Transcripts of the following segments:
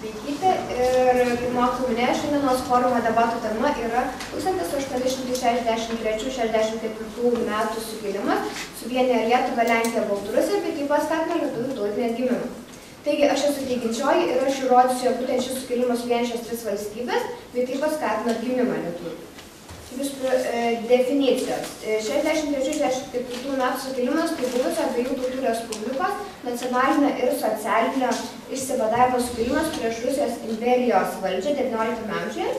Veikytė ir, kaip mokytojų minėjo, šiandienos forumo debatų tema yra 1863–64 metų sukilimas, suvienijo Lietuvą, Lenkiją, Baltarusiją, bei taip pat skatino lietuvių tautinį atgimimą. Taigi, aš esu teigiančioji ir aš įrodysiu, jog būtent šis sukilimas suvienijo šias tris valstybės, bei taip pat skatino atgimimą lietuvių. Definicijos. 63–64 metų sukilimas tai buvusio abiejų tautų respublikos nacionalinio ir socialinio išsivadavimo sukilimas prieš Rusijos imperijos valdžią XIX amžiuje.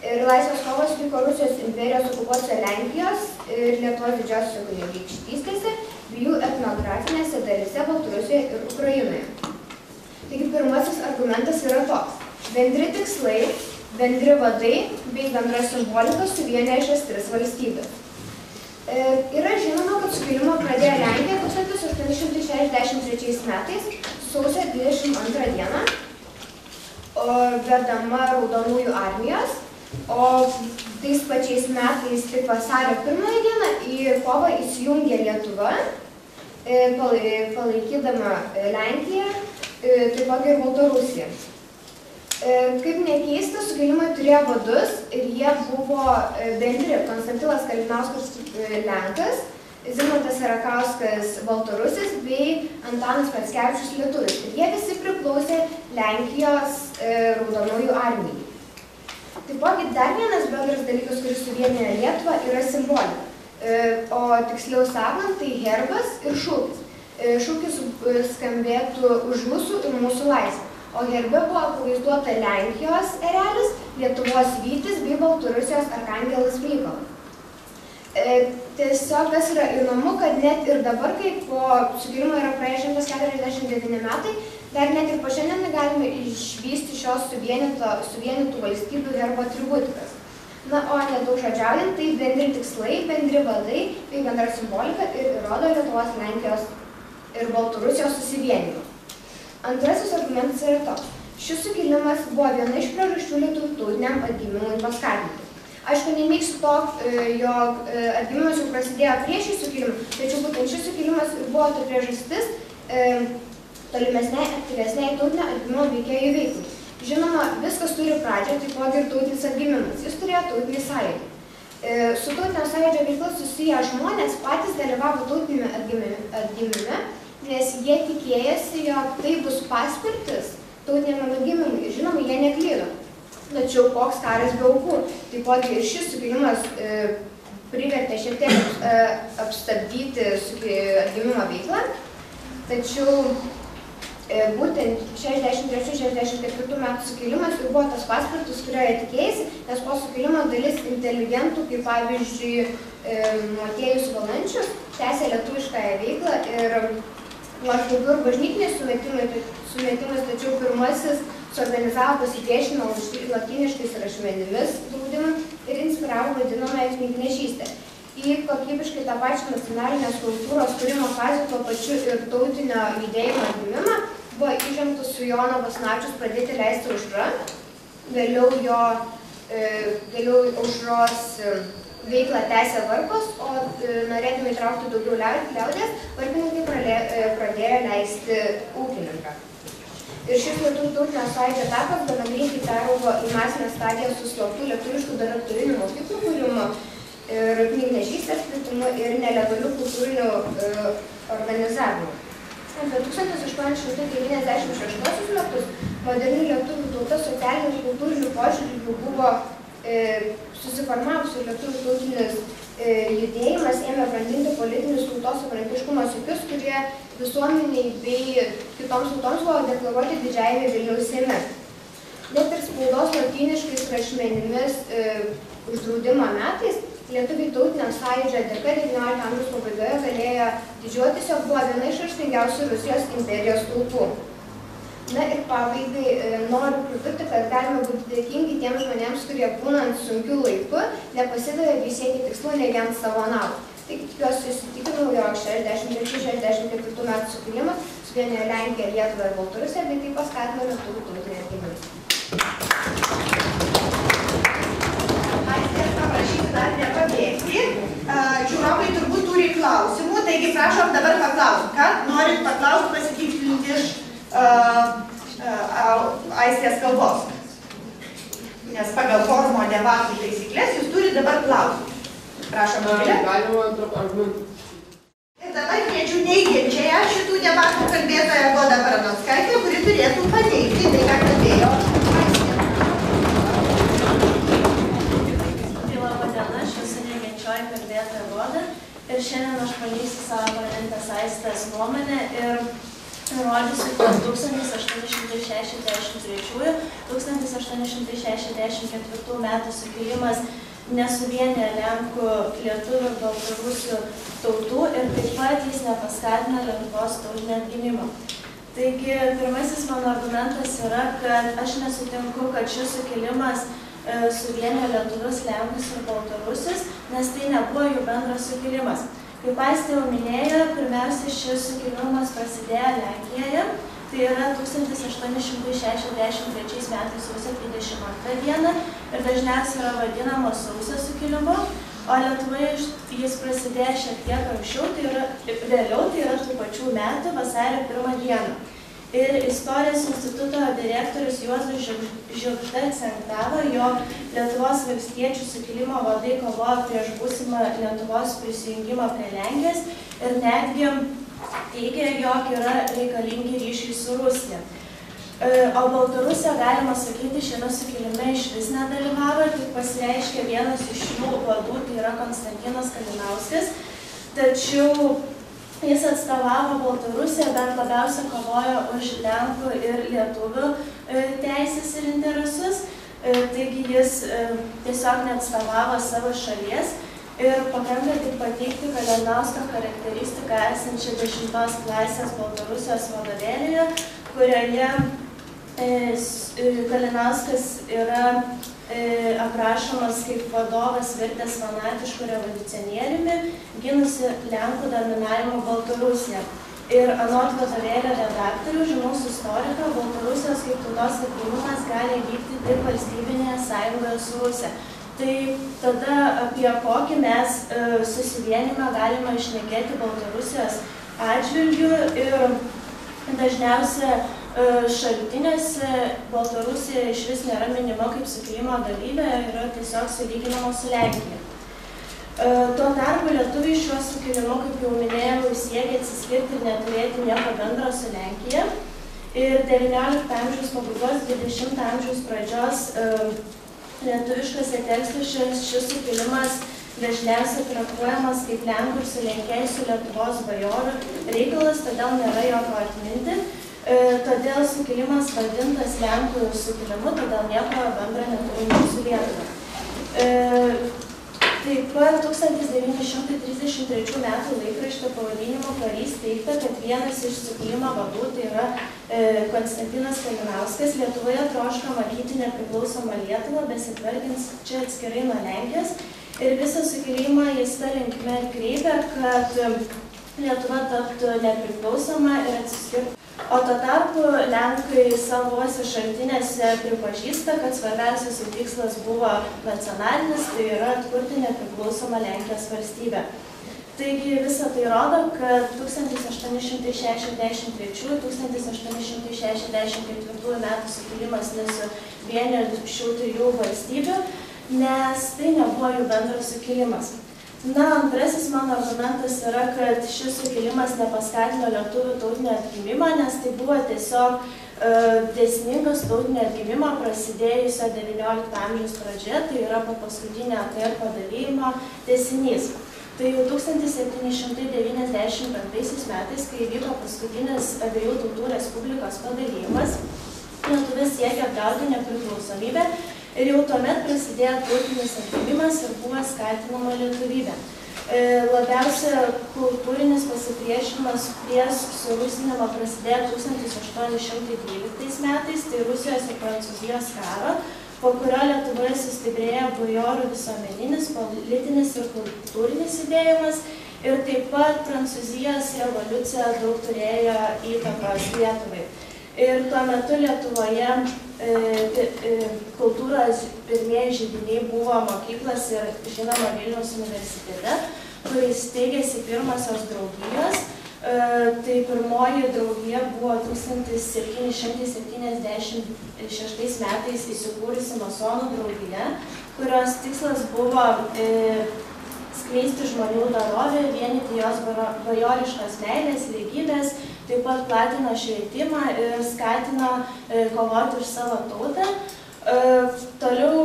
Ir laisvės kovos vyko Rusijos imperijos okupuotoje Lenkijos ir Lietuvos didžiosios kunigaikštystėse, bei jų etnografinėse dalyse Baltarusijoje ir Ukrainoje. Taigi, pirmasis argumentas yra toks. Bendri tikslai, bendri vadai bei bendra simbolika suvienijo šias tris valstybės. Yra žinoma, kad sukilimą pradėjo Lenkija 1863 metais, sausio 22 dieną, vedama Raudonųjų armijos, o tais pačiais metais tik vasario 1 dieną į kovą įsijungė Lietuva, palaikydama Lenkiją, taip pat ir Baltarusiją. Kaip nekeista, sukilimai turėjo vadus ir jie buvo bendri. Konstantinas Kalinauskas Lenkas, Zigmantas Sierakauskas Baltarusis bei Antanas Mackevičius lietuvis. Ir jie visi priklausė Lenkijos Raudonųjų armijai. Taipogi dar vienas bendras dalykas, kuris suvienijo Lietuvą, yra simbolika. O tiksliau sakant, tai herbas ir šūkis. Šūkis skambėtų už mūsų ir mūsų laisvę. O herbe buvo pavaizduota Lenkijos erelis, Lietuvos vytis bei Baltarusijos arkangelas Mykolas. Tiesiog kas yra įdomu, kad net ir dabar, kai po sukilimo yra praėję 149 metai, dar net ir po šiandien galime išvysti šios suvienytų valstybių herbo atributikas. Na, o nedaugžodžiaujant, tai bendri tikslai, bendri vadai bei bendra simbolika ir įrodo Lietuvos, Lenkijos ir Baltarusijos susivienimą. Antrasis argumentas yra toks. Šis sukilimas buvo viena iš priežasčių lietuvių tautiniam atgimimui paskatinti. Aišku, neneiksiu to, jog atgimimas jau prasidėjo prieš šį sukilimą, tačiau būtent šis sukilimas ir buvo ta priežastis tolimesniai, aktyvesniai tautinio atgimimo veikėjų veiklai. Žinoma, viskas turi pradžią, taipogi ir tautinis atgimimas. Jis turėjo tautinį sąjūdį. Su tautinio sąjūdžio veikla susiję žmonės patys dalyvavo tautinėme atgimime, nes jie tikėjasi, jog tai bus paspirtis tautiniam atgimimui. Ir žinoma, jie neklydo. Tačiau koks karas be aukų. Taipogi ir šis sukilimas privertė šiek tiek apstabdyti atgimimo veiklą. Tačiau būtent 63–64 metų sukilimas ir buvo tas paspirtis, kurio jie tikėjasi, nes po sukilimo dalis inteligentų, kaip pavyzdžiui Motiejus Valančius, tęsė lietuviškąją veiklą ir nors daugiau ir bažnytiniais sumetimais, tačiau pirmasis suorganizavo pasipriešinimą lotyniškais rašmenimis draudimą ir inspiravo vadinamąją knygnešystę. Į kokybiškai tą pačią nacionalinės kultūros kūrimo fazę, tuo pačiu ir tautinio judėjimo atgimimą, buvo įžengtas su Jono Basanavičiaus pradėti leisti aušra. Vėliau aušros veiklą tęsė varpas, o norėdami įtraukti daugiau liaudės, varpininkai pradėjo leisti ūkininką. Ir šis lietuvių tautinio sąjūdžio etapas gana greitai peraugo į masinę stadiją su slaptų lietuviškų direktorinių mokyklų kūrimu ir knygnešystės plitimu ir nelegalių kultūrinių organizavimu. Apie 1896 metus moderni lietuvių tauta socialinių ir kultūrinių požiūrių buvo susiformavusių lietuvių tautinis judėjimas ėmė brandinti politinius tautos savarankiškumo siekius, kurie visuomeniai bei kitoms tautoms buvo deklaruoti didžiajame Vilniaus Seime. Net ir spaudos lotyniškais rašmenimis uždraudimo metais lietuviai tautiniam sąjūdžio dėka XIX amžiaus pabaigoje galėjo didžiuotis, jog buvo viena iš raštingiausių Rusijos imperijos tautų. Na ir pabaigai noriu pridurti, kad galime būti dėkingi tiems žmonėms, kurie būnant sunkiu laiku nepasidavė bei siekė tikslų ne vien savo naudai. Taigi tikiuosi įsitikinau, jog 63–64 metų sukilimas suvienijo Lenkiją, Lietuvą ir Baltarusiją, bei tai paskatino lietuvių tautinį atgimimą. Aistės paprašyti dar nepabėgti. Žiūrovai turbūt turi klausimų, taigi prašom dabar paklausti. Ką norit paklausti, pasitikslinti iš aistės kalbos. Nes pagal forumo debatų taisyklės jūs turite dabar klausimą. Prašom, Dovilė. Galima argumentų. Ir dabar kviečiu neigiančiąją šitų debatų kalbėtoją Godą Baranauskaitę, kuri turėtų paneigti tai, ką kalbėjo aistė. Labą dieną, aš esu neigiančioji kalbėtoja Goda ir šiandien aš paneigsiu savo oponentės Aistės nuomonę ir nurodysiu, kad 1863–1864 metų sukilimas nesuvienė Lenkų, lietuvių ir baltarusių tautų ir taip pat jis nepaskatina Lietuvos tautinio atgimimo. Taigi, pirmasis mano argumentas yra, kad aš nesutinku, kad šis sukilimas suvienė lietuvius, lenkus ir baltarusius, nes tai nebuvo jų bendras sukilimas. Kaip Aistė jau minėjo, pirmiausia šis sukilimas prasidėjo Lenkijoje, tai yra 1863 metais sausio 22 dieną ir dažniausiai yra vadinamas sausio sukilimu, o Lietuvoje jis prasidėjo šiek tiek anksčiau, vėliau, tai yra tų pačių metų vasario 1 dieną. Ir Istorijos instituto direktorius Juozas Žiugžda akcentavo, jog Lietuvos valstiečių sukilimo vadai kovojo prieš būsimą Lietuvos prisijungimą prie Lenkijos ir netgi teigia, jog yra reikalingi ryšiai su Rusija. O Baltarusija, galima sakyti, šiame sukilime iš vis nedalyvavo, tik pasireiškė vienas iš jų vadų, tai yra Konstantinas Kalinauskas, tačiau jis atstovavo Baltarusiją, bet labiausia kovojo už Lenkų ir lietuvių teisės ir interesus, taigi jis tiesiog neatstovavo savo šalies ir pakanka tik pateikti Kalinausko charakteristiką esančią 10 klasės Baltarusijos vadovėlyje, kurioje Kalinauskas yra aprašomas kaip vadovas virtęs fanatišku revoliucionieriumi, ginusi Lenkų dominavimo Baltarusiją. Ir anot vadovėlio redaktorių, žymaus istoriko, Baltarusijos kaip tautos atgimimas gali vykti tik valstybinėje sąjungoje su Rusija. Tai tada apie kokį mes susivienimą galime išnekėti Baltarusijos atžvilgių ir dažniausia šaltiniuose Baltarusija iš vis nėra minima kaip sukilimo dalyvė, yra tiesiog sulyginama su Lenkija. Tuo tarpu lietuviai šiuo sukilimu, kaip jau minėjau, siekė atsiskirti ir neturėti nieko bendro su Lenkija. Ir 19 amžiaus pabaigos, 20 amžiaus pradžios lietuviškose tekstuose šis sukilimas dažniausiai traktuojamas kaip Lenkų ir sulenkėjusių Lietuvos bajorų reikalas, todėl nėra jokio atminti. Todėl sukilimas vadintas Lenkų sukilimu, todėl nieko bendra neturinčių su Lietuva. Taip pat 1933 metų laikraščio pavadinimo Karys teigta, kad vienas iš sukilimo vadų, tai yra Konstantinas Kalinauskas, Lietuvoje troško matyti nepriklausomą Lietuvą, besitvarkins čia atskirai nuo Lenkijos. Ir visą sukilimą jis ta linkme kreipia, kad Lietuva taptų nepriklausoma ir atsiskirtų. O tuo tarpu Lenkai savuose šaltinėse pripažįsta, kad svarbiausias jų tikslas buvo nacionalinis, tai yra atkurti nepriklausomą Lenkijos valstybę. Taigi visą tai rodo, kad 1863–1864 metų sukilimas nesuvienė šių trijų valstybių, nes tai nebuvo jų bendras sukilimas. Na, antrasis mano argumentas yra, kad šis sukilimas nepaskatino lietuvių tautinio atgimimo, nes tai buvo tiesiog dėsningas tautinio atgimimo prasidėjusio 19 amžiaus pradžioje, tai yra po paskutinio KR padalijimo tęsinys. Tai jau 1795 metais, kai vyko paskutinis abiejų tautų respublikos padalijimas, Lietuva siekė atgauti nepriklausomybę ir jau tuomet prasidėjo tautinis atgimimas ir buvo skatinama lietuvybė. Labiausia kultūrinis pasipriešinimas prieš surusinimą prasidėjo 1812 metais, tai Rusijos ir Prancūzijos karo, po kurio Lietuvoje sustiprėjo bajorų visuomeninis, politinis ir kultūrinis judėjimas ir taip pat Prancūzijos revoliucija daug turėjo įtakos Lietuvai. Ir tuo metu Lietuvoje kultūros pirmieji židiniai buvo mokyklos ir, žinoma, Vilniaus universitete, kuris steigėsi pirmosios draugijos, Tai pirmoji draugija buvo 1776 metais įsikūrusi masonų draugija, kurios tikslas buvo skleisti žmonių dorovę, vienyti jos bajoriškas meilės, lygybės, taip pat platino švietimą ir skatino kovoti už savo tautą. Toliau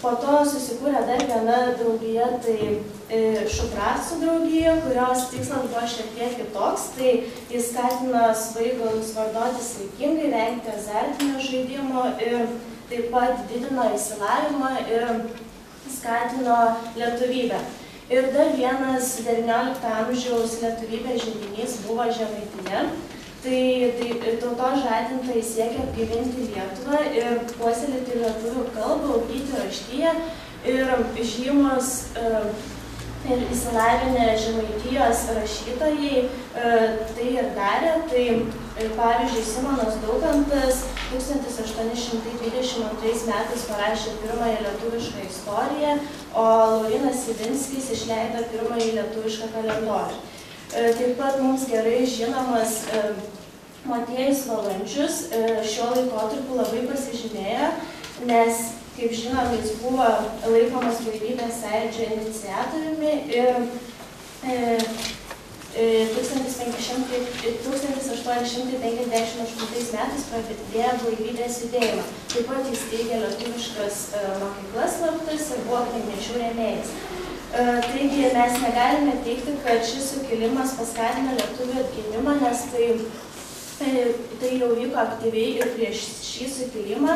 po to susikūrė dar viena draugija, tai Šuprasų draugija, kurios tikslas buvo šiek tiek kitoks, tai jis skatino svaigalus vartoti saikingai, vengti azartinių žaidimų ir taip pat didino išsilavinimą ir skatino lietuvybę. Ir dar vienas 19 amžiaus lietuvybės židinys buvo Žemaitija. Tai tautos žadintojai siekia atgaivinti Lietuvą ir puoselėti lietuvių kalbą, ugdyti raštiją ir žymus ir įsilavinę Žemaitijos rašytojai tai ir darė. Tai pavyzdžiui, Simonas Daukantas 1822 metais parašė pirmąją lietuvišką istoriją, o Laurynas Ivinskis išleido pirmąjį lietuvišką kalendorių. Taip pat mums gerai žinomas Motiejus Valančius šiuo laikotarpiu labai pasižymėjo, nes, kaip žinom, jis buvo laikomas Blaivybės sąjūdžio iniciatoriumi ir 1858 metais pradėjo Blaivybės judėjimą. Taip pat jis teigė lietuviškas mokyklas slaptas ir buvo knygnešių rėmėjas. Taigi mes negalime teigti, kad šis sukilimas paskatino lietuvių atgimimą, nes tai jau vyko aktyviai ir prieš šį sukilimą,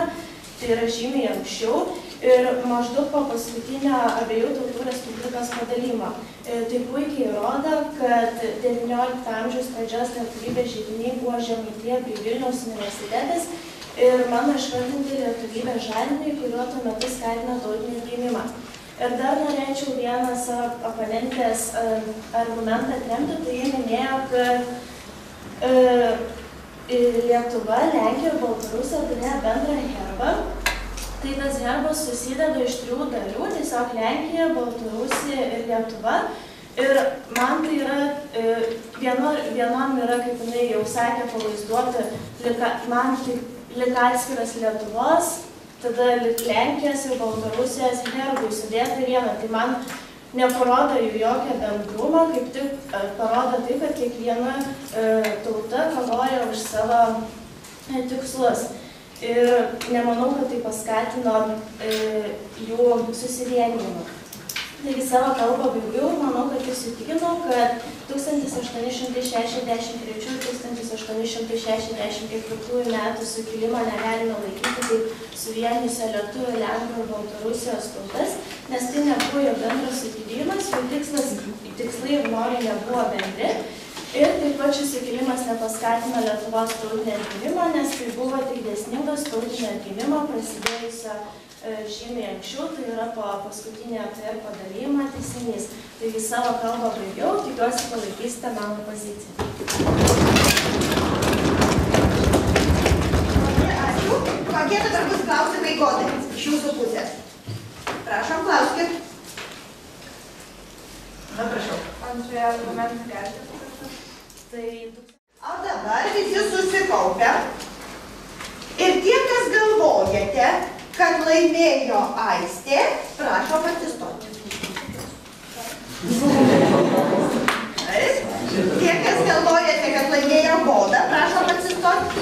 tai yra žymiai anksčiau ir maždaug po paskutinio abiejų tautų respublikos padalijimo. Tai puikiai rodo, kad 19 amžiaus pradžios lietuvybės židiniai buvo Žemaitija bei Vilniaus universitetas ir mano išvardinti lietuvybės žadiniai, kuriuo tuo metu skatino tautinį atgimimą. Ir dar norėčiau vieną savo oponentės argumentą atremti, tai jie minėjo, kad Lietuva, Lenkija ir Baltarusija turėjo bendrą herbą. Tai tas herbas susideda iš 3 dalių, tiesiog Lenkija, Baltarusija ir Lietuva. Ir man tai yra, vienam yra, kaip jinai jau sakė, pavaizduoti, man tai lik atskiras Lietuvos, tada Lenkijos ir Baltarusijos herbui sudėti vieną. Tai man neparodo jų jokią bendrumą, kaip tik parodo tai, kad kiekviena tauta kovoja už savo tikslus. Ir nemanau, kad tai paskatino jų susivienijimą. Taigi savo kalbą baigiau ir manau, kad įsitikinau, kad 1863–1864 metų sukilimą negalime laikyti kaip suvienijusio lietuvių, lenkų ir Baltarusijos tautas, nes tai nebuvo jo bendras sukilimas, jų tikslai ir norai nebuvo bendri. Ir taip pat šis sukilimas nepaskatino Lietuvos tautinio atgimimo, nes tai buvo tik dėsningas tautinio atgimimo prasidėjusio žymiai anksčiau, tai yra po paskutinio ATR padalijimo tęsinys. Taigi savo kalbą baigiau, tikiuosi palaikysite mano poziciją. Ačiū. Kokie dabar bus klausimai Godai iš jūsų pusės? Prašom, klauskit. Na, prašau. Antroje argumentų galite. O dabar visi susikaupę ir tie, kas galvojate, kad laimėjo Aistė, prašom atsistoti. Tie, kas galvojate, kad laimėjo Goda, prašom atsistoti.